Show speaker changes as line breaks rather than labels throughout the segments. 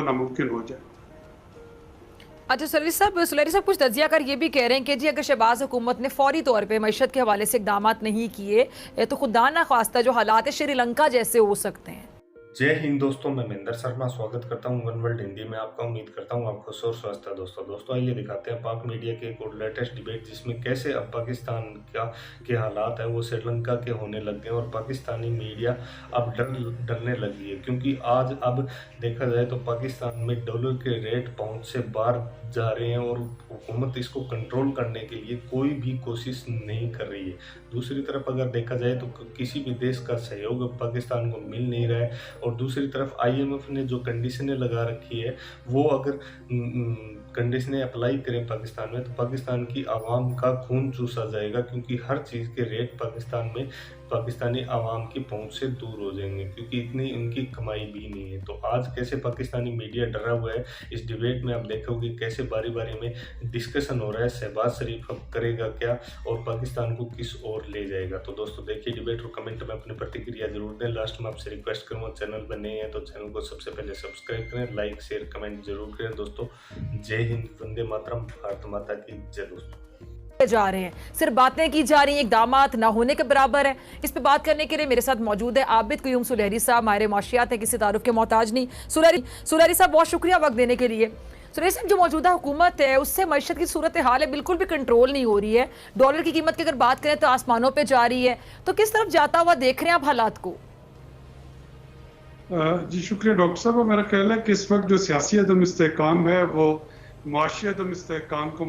नामुमकिन हो जाए।
अच्छा सुलेरी साहब कुछ तजियाकार ये भी कह रहे हैं कि जी अगर शहबाज हुकूमत ने फौरी तौर पे मईशत के हवाले से इकदाम नहीं किए तो खुदा ना खास्ता जो हालात है श्रीलंका जैसे हो सकते हैं।
जय हिंद दोस्तों, मैं महेंद्र शर्मा स्वागत करता हूं वन वर्ल्ड हिंदी में आपका। उम्मीद करता हूं आप खुश और स्वस्थ है। दोस्तों आइए दिखाते हैं पाक मीडिया के एक और लेटेस्ट डिबेट, जिसमें कैसे अब पाकिस्तान के हालात है वो श्रीलंका के होने लग गए और पाकिस्तानी मीडिया अब डरने लगी है। क्योंकि आज अब देखा जाए तो पाकिस्तान में डॉलर के रेट पाउंड से बाहर जा रहे हैं और हुकूमत इसको कंट्रोल करने के लिए कोई भी कोशिश नहीं कर रही है। दूसरी तरफ अगर देखा जाए तो किसी भी देश का सहयोग अब पाकिस्तान को मिल नहीं रहा है और दूसरी तरफ IMF ने जो कंडीशनें लगा रखी है वो अगर कंडीशनें अप्लाई करें पाकिस्तान में तो पाकिस्तान की आवाम का खून चूसा जाएगा, क्योंकि हर चीज़ के रेट पाकिस्तान में पाकिस्तानी आवाम की पहुंच से दूर हो जाएंगे, क्योंकि इतनी उनकी कमाई भी नहीं है। तो आज कैसे पाकिस्तानी मीडिया डरा हुआ है, इस डिबेट में आप देखोगे कैसे बारी बारी में डिस्कशन हो रहा है शहबाज शरीफ अब करेगा क्या और पाकिस्तान को किस ओर ले जाएगा। तो दोस्तों देखिए डिबेट और कमेंट में अपनी प्रतिक्रिया जरूर दें। लास्ट में आपसे रिक्वेस्ट करूँगा, चैनल पर नए हैं तो चैनल को सबसे पहले सब्सक्राइब करें, लाइक शेयर कमेंट जरूर करें। दोस्तों जय हिंद, वंदे मातरम, भारत माता की जय। दोस्तों
जा रहे हैं, सिर्फ बातें की जा रही हैं, इकदामात ना होने के बराबर है। इस पे बात करने के लिए मेरे साथ मौजूद है आबिद क़य्यूम सुलेरी साहब, माहिर मौशियात है, किसी तारुफ के मोहताज नहीं। सुलेरी साहब बहुत शुक्रिया वक्त देने के लिए। सुलेरी साहब जो मौजूदा हुकूमत है उससे मईशत की सूरत हाल है बिल्कुल भी कंट्रोल नहीं हो रही है। डॉलर की कीमत की अगर बात करें तो आसमानों पर जा रही है, तो किस तरफ जाता हुआ देख रहे हैं आप हालात को?
जी शुक्रिया डॉक्टर साहब। मेरा ख्याल है कि इस वक्त जो सियासी अदम इस्तेहकाम है वो मुआशी अदम इस्तेहकाम को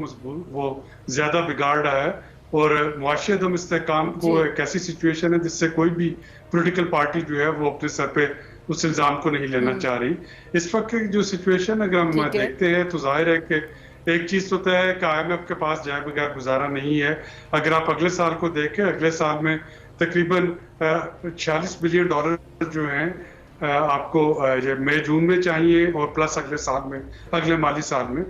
वो ज़्यादा बिगाड़ रहा है और मुआशी अदम इस्तेहकाम को एक ऐसी सिचुएशन है जिससे कोई भी पॉलिटिकल पार्टी जो है वो अपने सर पे उस इल्ज़ाम को नहीं लेना चाह रही। इस वक्त की जो सिचुएशन अगर हम देखते हैं तो जाहिर है कि एक चीज़ तो तय है कि IMF के पास जाए बगैर गुजारा नहीं है। अगर आप अगले साल को देखें, अगले साल में तकरीबन 46 बिलियन डॉलर जो हैं आपको मई जून में चाहिए और प्लस अगले साल में, अगले माली साल में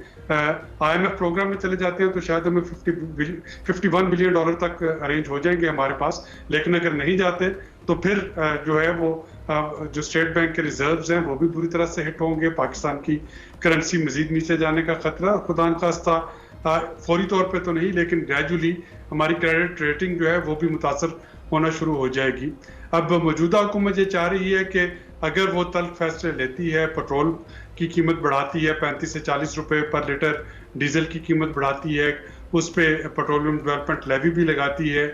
IMF प्रोग्राम में चले जाते हैं तो शायद हमें 51 बिलियन डॉलर तक अरेंज हो जाएंगे हमारे पास। लेकिन अगर नहीं जाते तो फिर जो है वो जो स्टेट बैंक के रिजर्व्स हैं वो भी बुरी तरह से हिट होंगे। पाकिस्तान की करेंसी मजीद नीचे जाने का खतरा, खुदा न खास्ता फौरी तौर पे तो नहीं लेकिन ग्रेजुअली हमारी क्रेडिट रेटिंग जो है वो भी मुतासर होना शुरू हो जाएगी। अब मौजूदा हुकूमत ये चाह रही है कि अगर वो तल्ख फैसले लेती है, पेट्रोल की कीमत बढ़ाती है 35 से 40 रुपए पर लीटर, डीजल की कीमत बढ़ाती है, उस पर पेट्रोलियम डेवलपमेंट लेवी भी लगाती है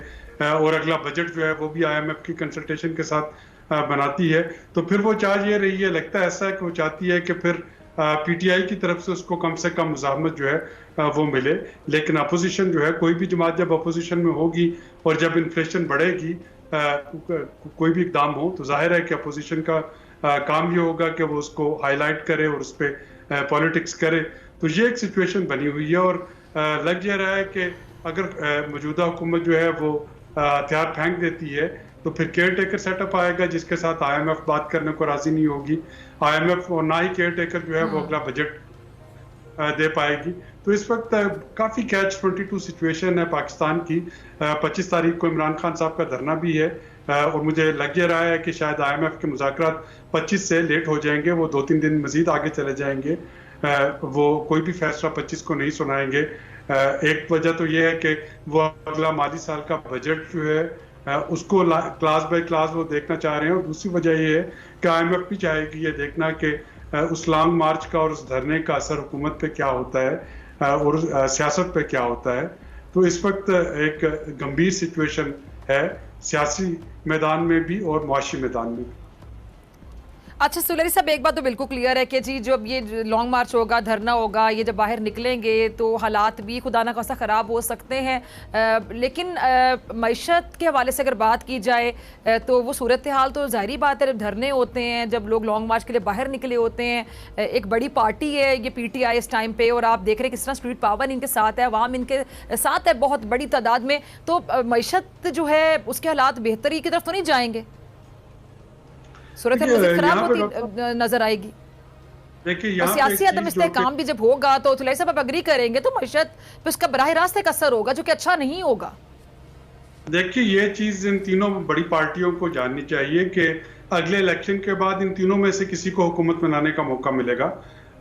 और अगला बजट जो है वो भी IMF की कंसल्टेशन के साथ बनाती है, तो फिर वो चाह ये रही है, लगता है ऐसा कि वो चाहती है कि फिर PTI की तरफ से उसको कम से कम मुज़ाहमत जो है वो मिले। लेकिन अपोजिशन जो है, कोई भी जमात जब अपोजिशन में होगी और जब इन्फ्लेशन बढ़ेगी, कोई भी इकदाम हो तो जाहिर है कि अपोजिशन का काम ये होगा कि वो उसको हाईलाइट करे और उस पर पॉलिटिक्स करे। तो ये एक सिचुएशन बनी हुई है और लग ये रहा है कि अगर मौजूदा हुकूमत जो है वो हथियार फेंक देती है तो फिर केयर टेकर सेटअप आएगा जिसके साथ IMF बात करने को राजी नहीं होगी। IMF और ना ही केयर टेकर जो है वो अगला बजट दे पाएगी। तो इस वक्त काफ़ी कैच 22 सिचुएशन है पाकिस्तान की। 25 तारीख को इमरान खान साहब का धरना भी है और मुझे लग ये रहा है कि शायद IMF के मुज़ाकरात 25 से लेट हो जाएंगे, वो 2-3 दिन मजीद आगे चले जाएंगे। वो कोई भी फैसला 25 को नहीं सुनाएंगे। एक वजह तो ये है कि वो अगला माली साल का बजट जो है उसको क्लास बाय क्लास वो देखना चाह रहे हैं और दूसरी वजह ये है कि IMF भी चाहेगी ये देखना कि उस लॉन्ग मार्च का और उस धरने का असर हुकूमत पे क्या होता है और सियासत पे क्या होता है। तो इस वक्त एक गंभीर सिचुएशन है सियासी मैदान में भी और मुआशी मैदान में भी।
अच्छा सुलेरी साहब एक बात तो बिल्कुल क्लियर है कि जी जब ये लॉन्ग मार्च होगा, धरना होगा, ये जब बाहर निकलेंगे तो हालात भी खुदा ना खास्ता ख़राब हो सकते हैं। लेकिन मईशत के हवाले से अगर बात की जाए तो वो सूरत हाल तो ज़ाहिरी बात है, जब धरने होते हैं, जब लोग लॉन्ग मार्च के लिए बाहर निकले होते हैं, एक बड़ी पार्टी है ये PTI इस टाइम पे और आप देख रहे हैं किस तरह स्ट्रीट पावर इनके साथ है, अवाम इनके साथ है बहुत बड़ी तादाद में, तो मईशत जो है उसके हालात बेहतरी की तरफ तो नहीं जाएंगे, सूरत खराब होती नजर आएगी।
देखिए
सियासी अदम इस्तेहकाम भी जब होगा तो सुलेरी साहब अग्री करेंगे तो मईशत पे उसका बराह रास्त एक असर होगा जो कि अच्छा नहीं होगा।
देखिए ये चीज इन तीनों बड़ी पार्टियों को जाननी चाहिए कि अगले इलेक्शन के बाद इन तीनों में से किसी को हुकूमत बनाने का मौका मिलेगा।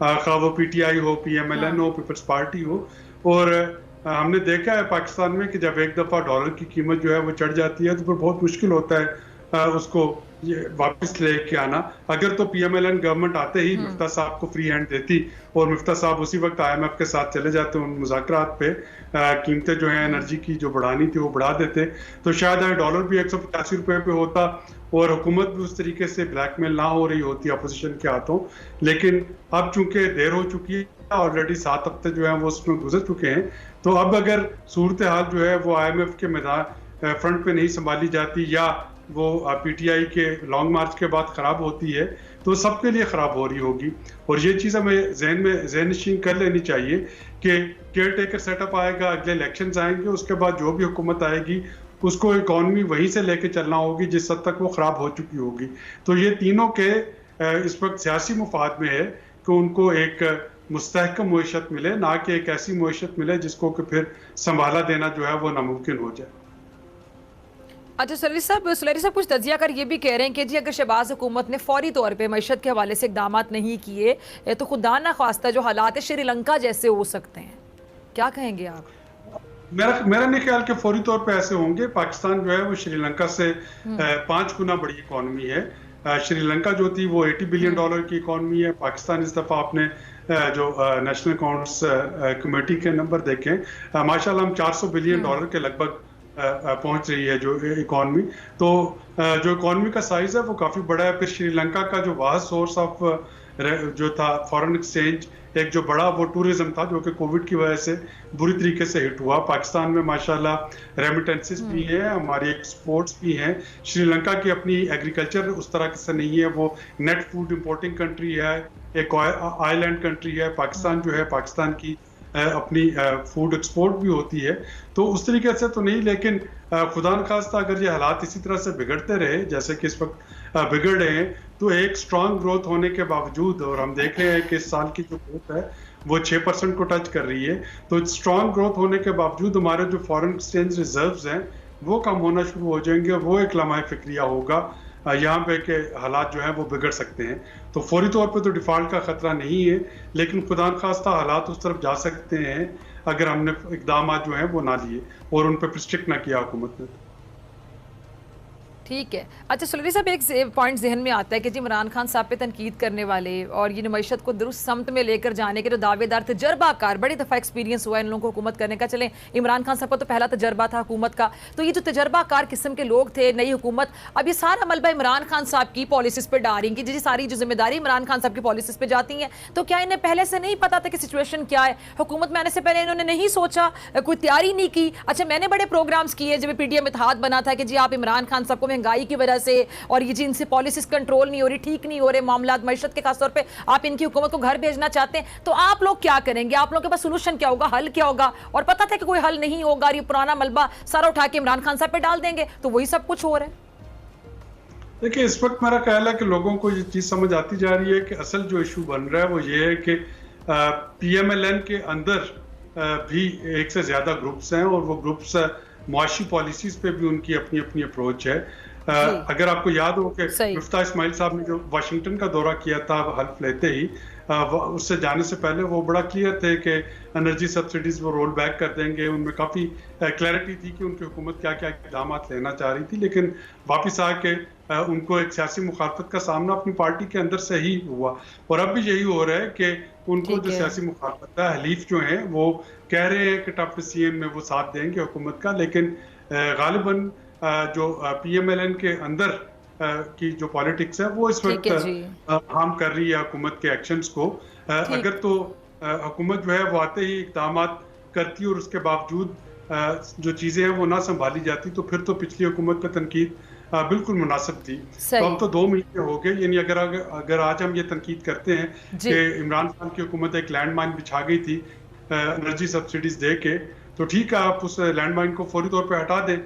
खा वो PTI हो, PMLN हो, पीपल्स पार्टी हो। और हमने देखा है पाकिस्तान में कि जब एक दफ़ा डॉलर की कीमत जो है वो चढ़ जाती है तो फिर बहुत मुश्किल होता है उसको ये वापस लेके आना। अगर तो PMLN गवर्नमेंट आते ही मिफ्ता साहब को फ्री हैंड देती और मिफ्ता साहब उसी वक्त IMF के साथ चले जाते उन मुज़ाकरात पे, कीमतें जो है एनर्जी की जो बढ़ानी थी वो बढ़ा देते, तो शायद डॉलर भी 185 रुपए पे होता और हुकूमत भी उस तरीके से ब्लैकमेल ना हो रही होती अपोजिशन के हाथों। लेकिन अब चूंकि देर हो चुकी है, ऑलरेडी 7 हफ्ते जो है वो उसमें गुजर चुके हैं, तो अब अगर सूरत हाल जो है वो IMF के मैदान फ्रंट पे नहीं संभाली जाती या वो PTI के लॉन्ग मार्च के बाद खराब होती है तो सबके लिए खराब हो रही होगी। और ये चीज़ हमें जहन नशीन कर लेनी चाहिए कि केयर टेकर सेटअप आएगा, अगले इलेक्शंस आएंगे, उसके बाद जो भी हुकूमत आएगी उसको इकॉनमी वहीं से लेके चलना होगी जिस हद तक वो खराब हो चुकी होगी। तो ये तीनों के इस वक्त सियासी मुफाद में है कि उनको एक मुस्तहकम मईशत मिले, ना कि एक ऐसी मईशत मिले जिसको कि फिर संभाला देना जो है वो नामुमकिन हो जाए।
अच्छा सुलैरी साहब कुछ तजिया कर ये भी कह रहे हैं कि जी अगर शहबाज हुकूमत ने फौरी तौर पे मईशत के हवाले से इकदाम नहीं किए तो खुदा ना ख्वास्ता जो हालात है श्रीलंका जैसे हो सकते हैं, क्या कहेंगे आप?
मेरा नहीं ख्याल कि फौरी तौर पे ऐसे होंगे। पाकिस्तान जो है वो श्रीलंका से 5 गुना बड़ी इकॉनमी है। श्रीलंका जो थी वो $80 बिलियन की इकॉनमी है। पाकिस्तान इस दफ़ा आपने जो नेशनल अकाउंट्स कमेटी के नंबर देखें, माशाल्लाह हम $400 बिलियन के लगभग पहुंच रही है जो इकॉनमी। तो जो इकॉनमी का साइज है वो काफ़ी बड़ा है। फिर श्रीलंका का जो वाह सोर्स ऑफ जो था फॉरेन एक्सचेंज, एक जो बड़ा वो टूरिज्म था जो कि कोविड की वजह से बुरी तरीके से हिट हुआ। पाकिस्तान में माशाल्लाह रेमिटेंसेस भी हैं, हमारी एक्सपोर्ट्स भी हैं। श्रीलंका की अपनी एग्रीकल्चर उस तरह से नहीं है, वो नेट फूड इंपोर्टिंग कंट्री है, एक आइलैंड कंट्री है। पाकिस्तान जो है, पाकिस्तान की अपनी फूड एक्सपोर्ट भी होती है, तो उस तरीके से तो नहीं। लेकिन खुदा न खास्ता अगर ये हालात इसी तरह से बिगड़ते रहे जैसे कि इस वक्त बिगड़ रहे हैं, तो एक स्ट्रांग ग्रोथ होने के बावजूद, और हम देख रहे हैं कि इस साल की जो ग्रोथ है वो 6% को टच कर रही है, तो स्ट्रांग ग्रोथ होने के बावजूद हमारे जो फॉरेन एक्सचेंज रिजर्व्स हैं वो कम होना शुरू हो जाएंगे। वो एक लम्हा फिक्रिया होगा यहाँ पे के हालात जो है वो बिगड़ सकते हैं। तो फौरी तौर पे तो डिफॉल्ट का खतरा नहीं है, लेकिन खुदा न खास्ता हालात उस तरफ जा सकते हैं अगर हमने इकदाम जो हैं वो ना लिए और उन पर रिस्ट्रिक्ट ना किया हुकूमत ने।
ठीक है। अच्छा सुलैरी साहब, एक पॉइंट जहन में आता है कि जी इमरान खान साहब पे तनकीद करने वाले और ये मईशत को दुरुस्त समत में लेकर जाने के जो दावेदार तजर्बाकार, बड़ी दफ़ा एक्सपीरियंस हुआ है इन लोगों को हुकूमत करने का। चलें, इमरान खान साहब का तो पहला तजर्बा था हुकूमत का, तो ये जो तजर्बाकार किस्म के लोग थे, नई हुकूमत, अब ये सारा मलबा इमरान खान साहब की पॉलिसीज़ पर डाल रही कि जी सारी जो जिम्मेदारी इमरान खान साहब की पॉलिसीज़ पर जाती हैं, तो क्या इन्हें पहले से नहीं पता था कि सिचुएशन क्या है? हुकूमत में आने से पहले इन्होंने नहीं सोचा, कोई तैयारी नहीं की? अच्छा, मैंने बड़े प्रोग्राम्स किए जब PDM इत्तेहाद बना था कि जी आप इमरान खान साहब को महंगाई की वजह से और ये जिनसे पॉलिसीज कंट्रोल नहीं हो रही, ठीक नहीं हो रहे मामलात मईशत के, खासतौर पे आप इनकी हुकूमत को घर भेजना चाहते हैं, तो आप लोग क्या करेंगे? आप लोगों के पास सोल्यूशन क्या होगा, हल क्या होगा? और पता था कि कोई हल नहीं होगा, ये पुराना मलबा सारा उठा के इमरान खान साहब पे डाल देंगे, तो वही सब कुछ हो रहा है।
देखिए, इस वक्त मेरा ख्याल है कि लोगों को ये चीज समझ आती जा रही है कि असल जो इशू बन रहा है वो ये है कि PMLN के अंदर भी एक से ज्यादा ग्रुप्स हैं और वो ग्रुप्स मुआशी पॉलिसीज पे भी उनकी अपनी अपनी अप्रोच है। अगर आपको याद हो कि मुफ्ता इस्माइल साहब ने जो वाशिंगटन का दौरा किया था हल्फ लेते ही, उससे जाने से पहले वो बड़ा क्लियर थे कि एनर्जी सब्सिडीज वो रोल बैक कर देंगे। उनमें काफ़ी क्लैरिटी थी कि उनकी हुकूमत क्या क्या इक़दाम लेना चाह रही थी, लेकिन वापस आके उनको एक सियासी मुखालफत का सामना अपनी पार्टी के अंदर से ही हुआ। और अब भी यही हो रहा है कि उनको जो सियासी मुखालफत है, हलीफ जो हैं वो कह रहे हैं कि TCM में वो साथ देंगे हुकूमत का, लेकिन गालिबन जो PMLN के अंदर की जो पॉलिटिक्स है वो इस वक्त हार्म कर रही है हुकूमत के एक्शंस को। अगर तो हुकूमत जो है वो आते ही इक़दाम करती और उसके बावजूद जो चीज़ें हैं वो ना संभाली जाती, तो फिर तो पिछली हुकूमत पर तनकीद बिल्कुल मुनासिब थी। तो अब तो 2 महीने हो गए, यानी अगर आज हम ये तनकीद करते हैं कि इमरान खान की हुकूमत एक लैंड माइन बिछा गई थी एनर्जी सब्सिडीज दे के, तो ठीक है, आप उस लैंड माइन को फौरी तौर पर हटा दें,